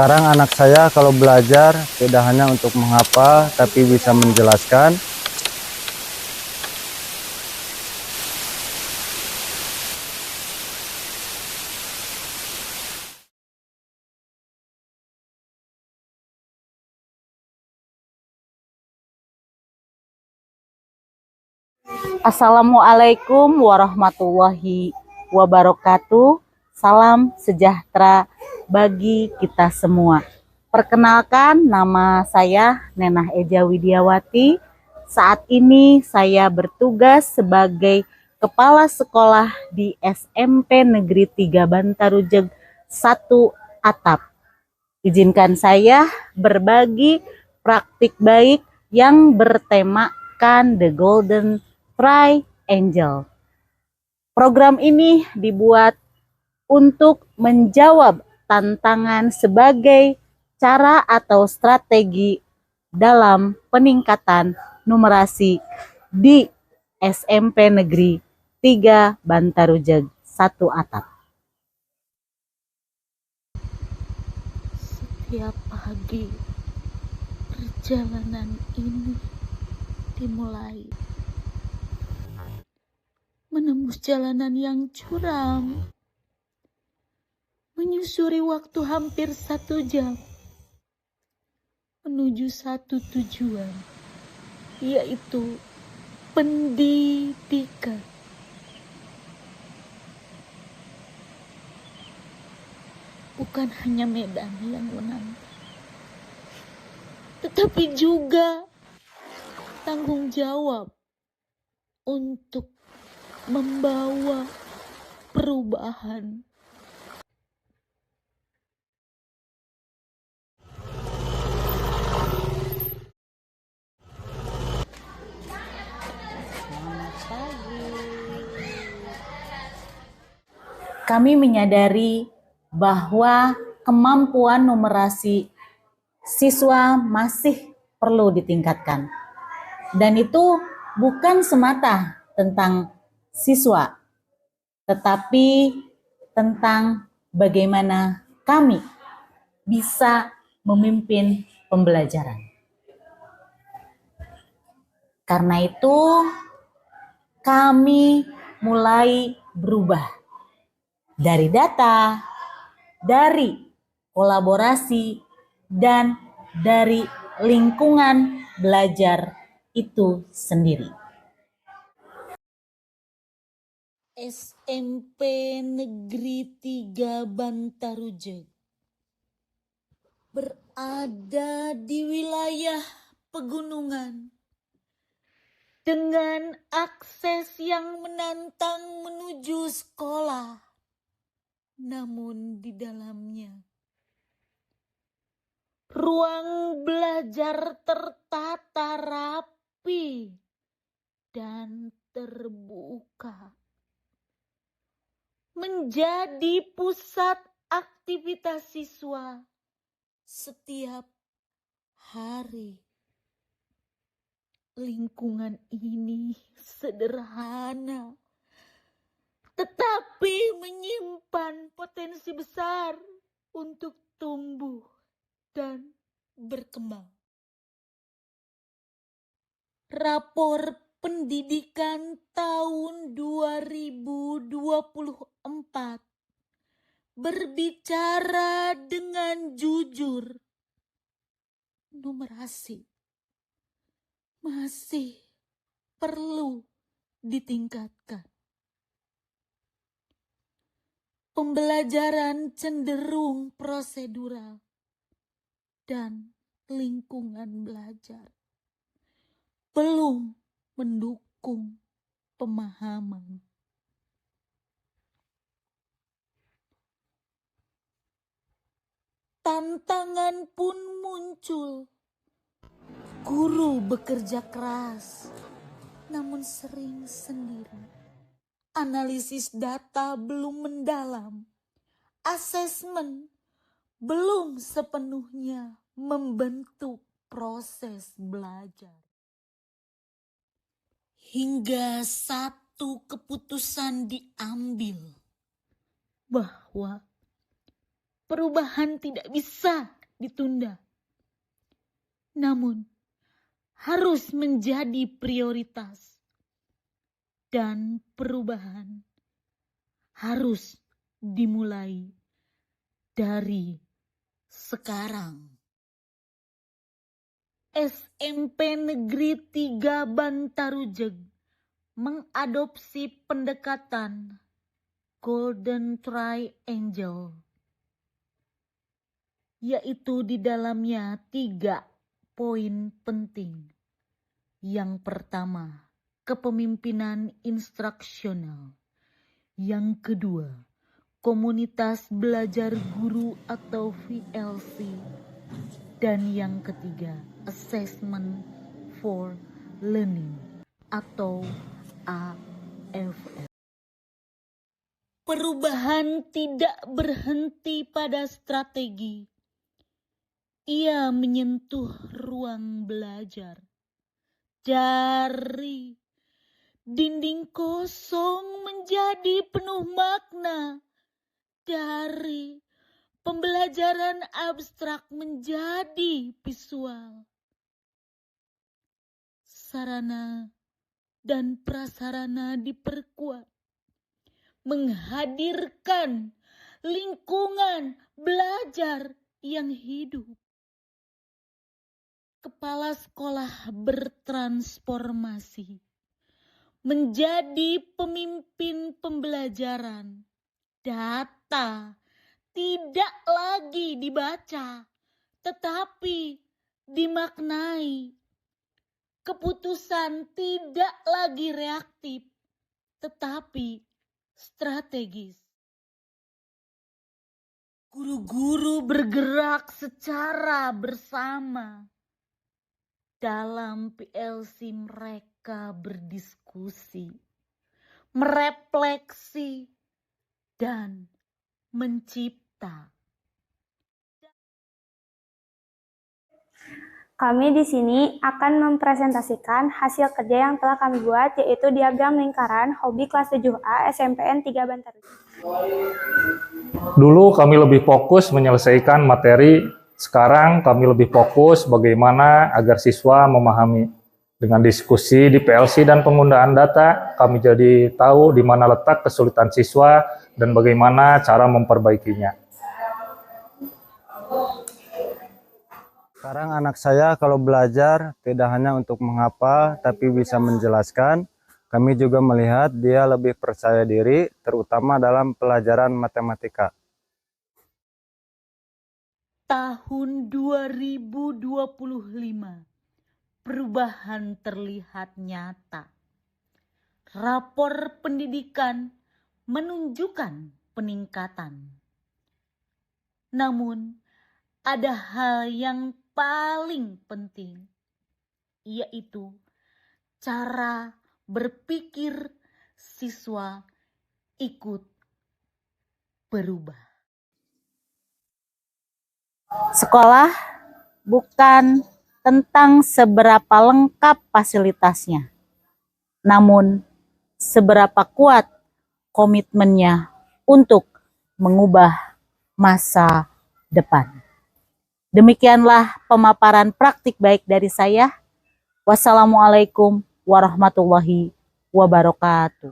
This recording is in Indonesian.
Sekarang anak saya kalau belajar tidak hanya untuk menghafal, tapi bisa menjelaskan. Assalamualaikum warahmatullahi wabarakatuh. Salam sejahtera bagi kita semua. Perkenalkan, nama saya Nenah Eja Widiawati. Saat ini saya bertugas sebagai Kepala Sekolah di SMP Negeri 3 Bantarujeg 1 Atap. Izinkan saya berbagi praktik baik yang bertemakan The Golden Triangle. Program ini dibuat untuk menjawab tantangan sebagai cara atau strategi dalam peningkatan numerasi di SMP Negeri 3 Bantarujeg 1 Atap. Setiap pagi perjalanan ini dimulai menembus jalanan yang curam, menyusuri waktu hampir 1 jam menuju satu tujuan, yaitu pendidikan. Bukan hanya medan yang menantang, tetapi juga tanggung jawab untuk membawa perubahan. Kami menyadari bahwa kemampuan numerasi siswa masih perlu ditingkatkan. Dan itu bukan semata tentang siswa, tetapi tentang bagaimana kami bisa memimpin pembelajaran. Karena itu, kami mulai berubah dari data, dari kolaborasi, dan dari lingkungan belajar itu sendiri. SMP Negeri 3 Bantarujeg berada di wilayah pegunungan dengan akses yang menantang menuju sekolah. Namun di dalamnya ruang belajar tertata rapi dan terbuka, menjadi pusat aktivitas siswa setiap hari. Lingkungan ini sederhana, tetapi menyimpan potensi besar untuk tumbuh dan berkembang. Rapor pendidikan tahun 2024 berbicara dengan jujur, numerasi masih perlu ditingkatkan. Pembelajaran cenderung prosedural dan lingkungan belajar belum mendukung pemahaman. Tantangan pun muncul. Guru bekerja keras, namun sering sendiri. Analisis data belum mendalam. Asesmen belum sepenuhnya membentuk proses belajar. Hingga satu keputusan diambil bahwa perubahan tidak bisa ditunda, namun harus menjadi prioritas, dan perubahan harus dimulai dari sekarang. SMP Negeri 3 Bantarujeg mengadopsi pendekatan Golden Triangle, yaitu di dalamnya 3 poin penting. Yang pertama, kepemimpinan instruksional. Yang kedua, komunitas belajar guru atau VLC. Dan yang ketiga, assessment for learning atau AFL. Perubahan tidak berhenti pada strategi. Ia menyentuh ruang belajar. Dari dinding kosong menjadi penuh makna. Dari pembelajaran abstrak menjadi visual. Sarana dan prasarana diperkuat, menghadirkan lingkungan belajar yang hidup. Kepala sekolah bertransformasi menjadi pemimpin pembelajaran. Data tidak lagi dibaca, tetapi dimaknai. Keputusan tidak lagi reaktif, tetapi strategis. Guru-guru bergerak secara bersama. Dalam PLC mereka berdiskusi, merefleksi, dan mencipta. Kami di sini akan mempresentasikan hasil kerja yang telah kami buat, yaitu diagram lingkaran hobi kelas 7A SMPN 3 Bantarujeg. Dulu kami lebih fokus menyelesaikan materi, sekarang kami lebih fokus bagaimana agar siswa memahami. Dengan diskusi di PLC dan penggunaan data, kami jadi tahu di mana letak kesulitan siswa dan bagaimana cara memperbaikinya. Sekarang anak saya kalau belajar tidak hanya untuk menghafal, tapi bisa menjelaskan. Kami juga melihat dia lebih percaya diri, terutama dalam pelajaran matematika. Tahun 2025, perubahan terlihat nyata. Rapor pendidikan menunjukkan peningkatan. Namun, ada hal yang paling penting, yaitu cara berpikir siswa ikut berubah. Sekolah bukan tentang seberapa lengkap fasilitasnya, namun seberapa kuat komitmennya untuk mengubah masa depan. Demikianlah pemaparan praktik baik dari saya. Wassalamualaikum warahmatullahi wabarakatuh.